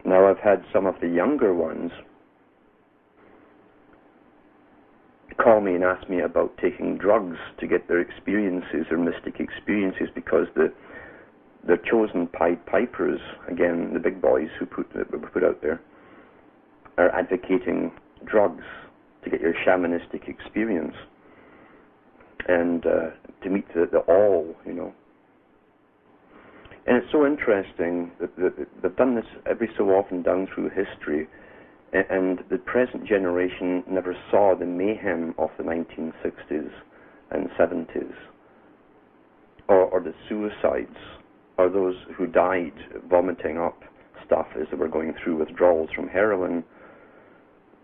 Now, I've had some of the younger ones call me and ask me about taking drugs to get their experiences, their mystic experiences, because the chosen Pied Pipers, again, the big boys who were put out there, are advocating drugs to get your shamanistic experience and to meet the all, you know. And it's so interesting that they've done this every so often down through history, and the present generation never saw the mayhem of the 1960s and 70s, or the suicides, or those who died vomiting up stuff as they were going through withdrawals from heroin,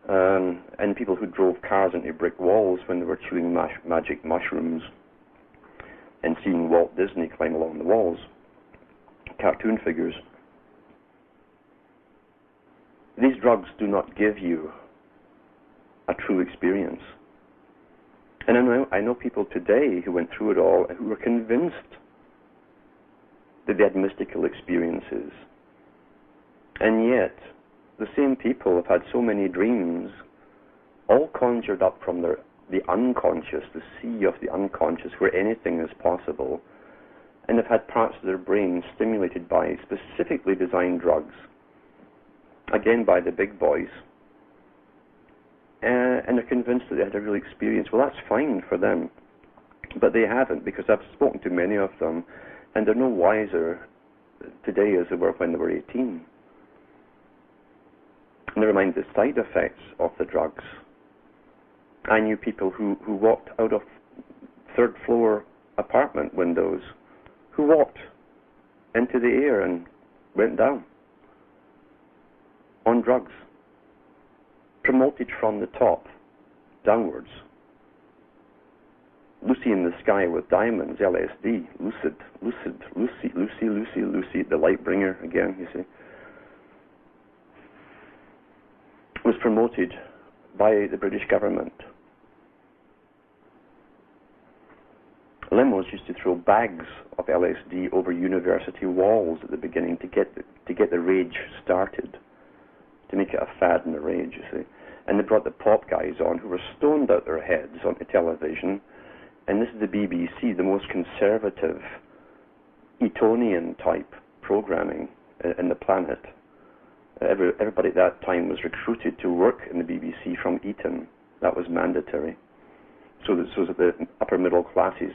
and people who drove cars into brick walls when they were chewing magic mushrooms and seeing Walt Disney climb along the walls, cartoon figures. These drugs do not give you a true experience. And I know people today who went through it all and who were convinced that they had mystical experiences. And yet, the same people have had so many dreams, all conjured up from the unconscious, the sea of the unconscious, where anything is possible, and have had parts of their brain stimulated by specifically designed drugs, again by the big boys, and they're convinced that they had a real experience. Well, that's fine for them, but they haven't, because I've spoken to many of them, and they're no wiser today as they were when they were 18. Never mind the side effects of the drugs. I knew people who walked out of third-floor apartment windows, who walked into the air and went down on drugs, promoted from the top downwards. Lucy in the Sky with Diamonds, LSD, Lucy, the light bringer again, you see, was promoted by the British government. Limos used to throw bags of LSD over university walls at the beginning to get the rage started, to make it a fad and a rage, you see. And they brought the pop guys on who were stoned out their heads onto television. And this is the BBC, the most conservative Etonian type programming in the planet. Everybody at that time was recruited to work in the BBC from Eton. That was mandatory. So that the upper middle classes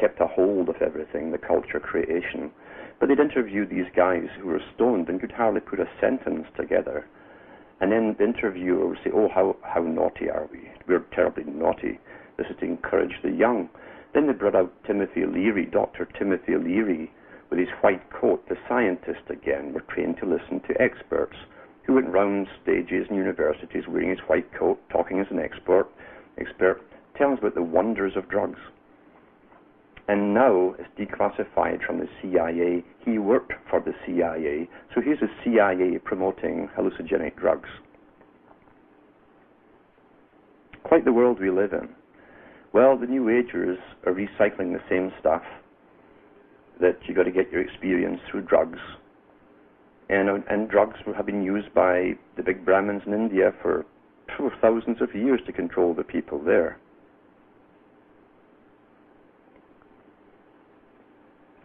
kept a hold of everything, the culture creation. But they'd interview these guys who were stoned and could hardly put a sentence together. And then the interviewer would say, oh, how naughty are we? We're terribly naughty. This is to encourage the young. Then they brought out Timothy Leary, Dr. Timothy Leary, with his white coat. The scientists, again, were trained to listen to experts who went round stages and universities wearing his white coat, talking as an expert, telling us about the wonders of drugs. And now it's declassified from the CIA. He worked for the CIA. So here's the CIA promoting hallucinogenic drugs. Quite the world we live in. Well, the New Agers are recycling the same stuff, that you got to get your experience through drugs. And drugs have been used by the big Brahmins in India for thousands of years to control the people there.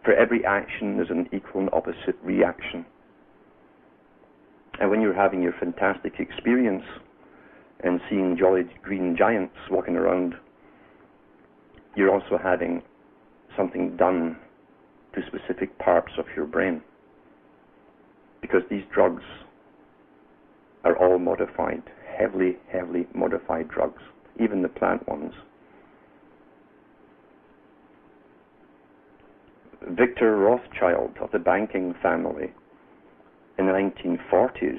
For every action, there's an equal and opposite reaction. And when you're having your fantastic experience and seeing jolly green giants walking around, you're also having something done to specific parts of your brain. Because these drugs are all modified, heavily modified drugs, even the plant ones. Victor Rothschild of the banking family in the 1940s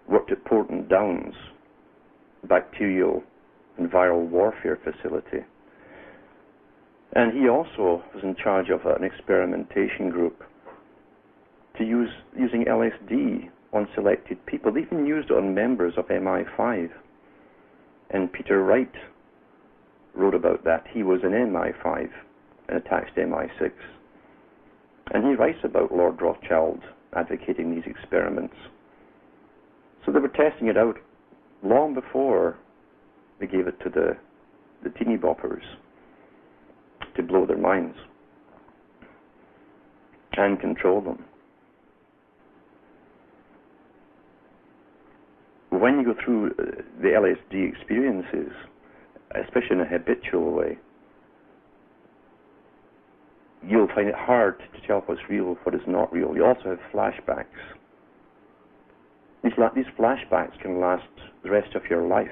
worked at Porton Downs, bacterial and viral warfare facility. And he also was in charge of an experimentation group to using LSD on selected people. They even used it on members of MI5. And Peter Wright wrote about that. He was in MI5 and attached to MI6. And he writes about Lord Rothschild advocating these experiments. So they were testing it out long before they gave it to the teeny boppers to blow their minds and control them. When you go through the LSD experiences, especially in a habitual way, you'll find it hard to tell what's real, what is not real. You also have flashbacks. These flashbacks can last the rest of your life,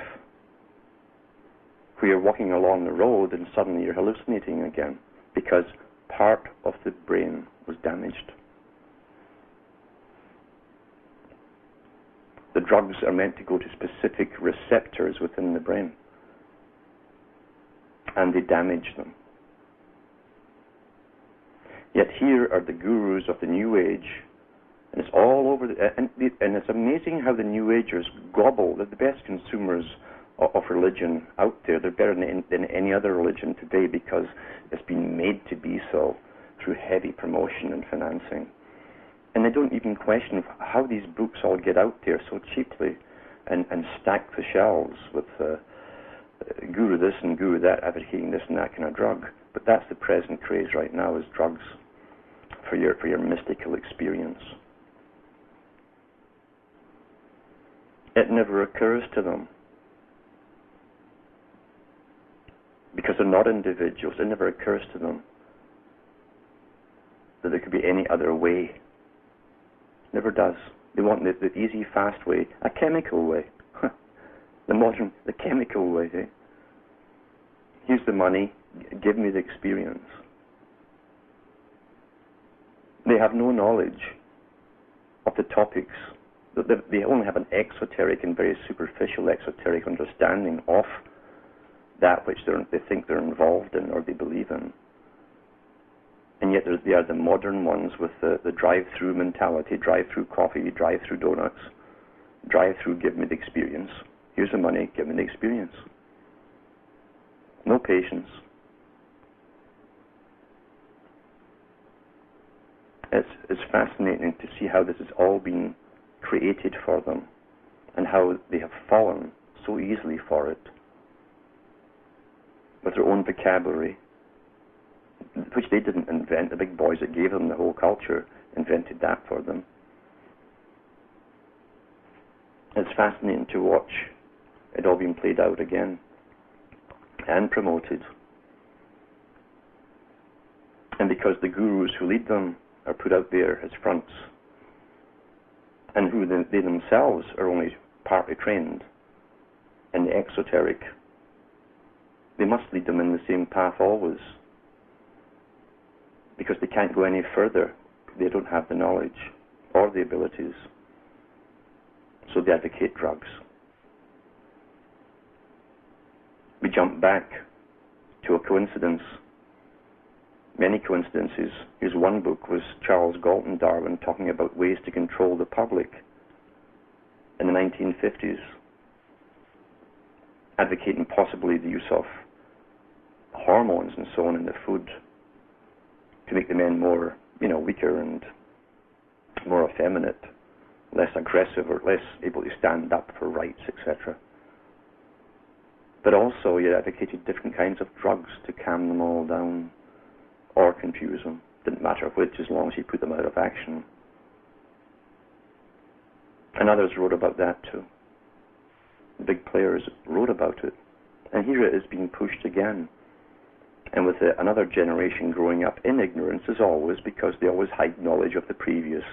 where you're walking along the road and suddenly you're hallucinating again because part of the brain was damaged. The drugs are meant to go to specific receptors within the brain, and they damage them. Yet here are the gurus of the New Age, and it's all over, and it's amazing how the New Agers gobble. They're the best consumers of religion out there. They're better than any other religion today because it's been made to be so through heavy promotion and financing. And they don't even question how these books all get out there so cheaply and stack the shelves with guru this and guru that, advocating this and that kind of drug. But that's the present craze right now, is drugs for your mystical experience. It never occurs to them, because they're not individuals. It never occurs to them that there could be any other way. Never does. They want the easy, fast way, a chemical way. the chemical way. Eh? Here's the money, give me the experience. They have no knowledge of the topics. They only have an exoteric and very superficial exoteric understanding of that which they think they're involved in or they believe in. And yet they are the modern ones with the drive-through mentality, drive-through coffee, drive-through donuts, drive-through give me the experience. Here's the money, give me the experience. No patience. It's fascinating to see how this has all been created for them and how they have fallen so easily for it with their own vocabulary, which they didn't invent. The big boys that gave them the whole culture invented that for them. It's fascinating to watch it all being played out again and promoted. And because the gurus who lead them are put out there as fronts, and who they themselves are only partly trained in the exoteric, they must lead them in the same path always, because they can't go any further. They don't have the knowledge or the abilities, so they advocate drugs. We jump back to a coincidence, many coincidences. Here's one book, was Charles Galton Darwin talking about ways to control the public in the 1950s, advocating possibly the use of hormones and so on in the food to make the men more, weaker and more effeminate, less aggressive or less able to stand up for rights, etc. But also he advocated different kinds of drugs to calm them all down or confuse them. Didn't matter which, as long as he put them out of action. And others wrote about that too. The big players wrote about it. And here it is being pushed again. And with another generation growing up in ignorance, as always, because they always hide knowledge of the previous.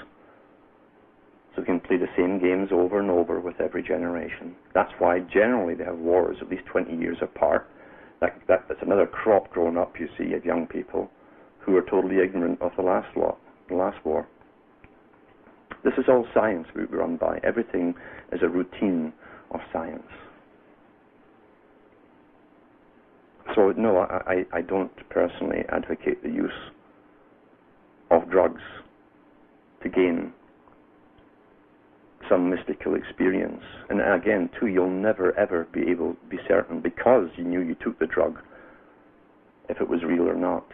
So they can play the same games over and over with every generation. That's why generally they have wars at least 20 years apart. That's another crop growing up, you see, of young people who are totally ignorant of the last war. This is all science we run by. Everything is a routine of science. So no, I don't personally advocate the use of drugs to gain some mystical experience. And again, too, you'll never ever be able to be certain, because you knew you took the drug, if it was real or not.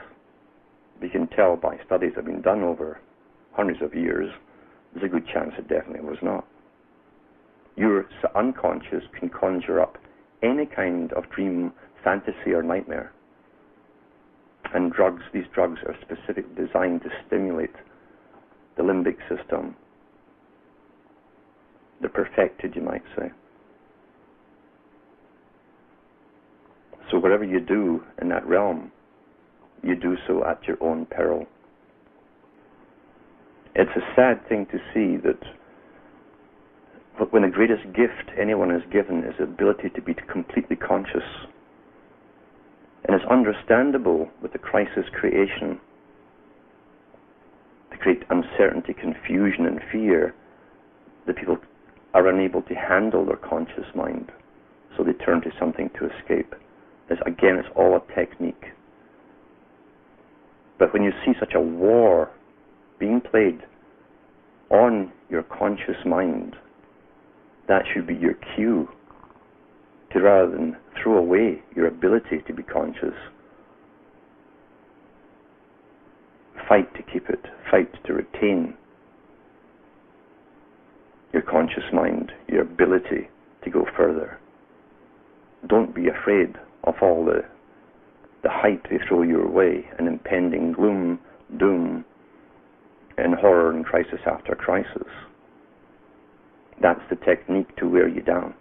We can tell by studies that have been done over hundreds of years there's a good chance it definitely was not. Your unconscious can conjure up any kind of dream, fantasy, or nightmare. And these drugs are specifically designed to stimulate the limbic system. They're perfected, you might say. So whatever you do in that realm, you do so at your own peril. It's a sad thing to see that when the greatest gift anyone is given is the ability to be completely conscious. And it's understandable with the crisis creation, the great uncertainty, confusion, and fear, that people are unable to handle their conscious mind, so they turn to something to escape. Again, it's all a technique. But when you see such a war being played on your conscious mind, that should be your cue to, rather than throw away your ability to be conscious, fight to keep it, fight to retain your conscious mind, your ability to go further. Don't be afraid of all the hype they throw your way, and impending gloom, doom, and horror and crisis after crisis. That's the technique to wear you down.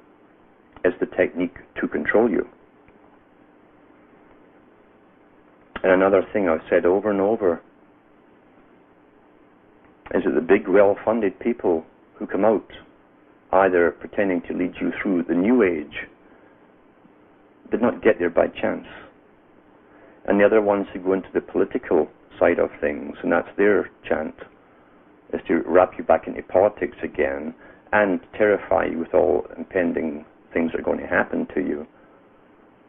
It's the technique to control you. And another thing I've said over and over is that the big, well-funded people who come out either pretending to lead you through the New Age did not get there by chance. And the other ones who go into the political side of things, and that's their chant, is to wrap you back into politics again and terrify you with all impending things that are going to happen to you.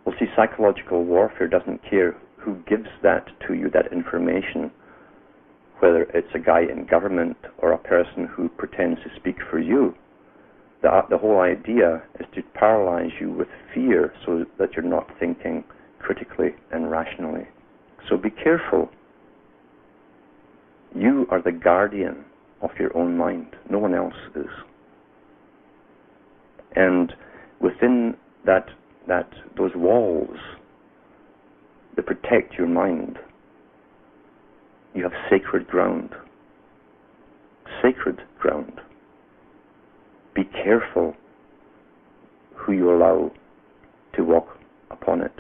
Well, see, psychological warfare doesn't care who gives that to you, that information, whether it's a guy in government or a person who pretends to speak for you. The whole idea is to paralyze you with fear so that you're not thinking critically and rationally. So be careful. You are the guardian of your own mind. No one else is. And within those walls that protect your mind, you have sacred ground. Sacred ground. Be careful who you allow to walk upon it.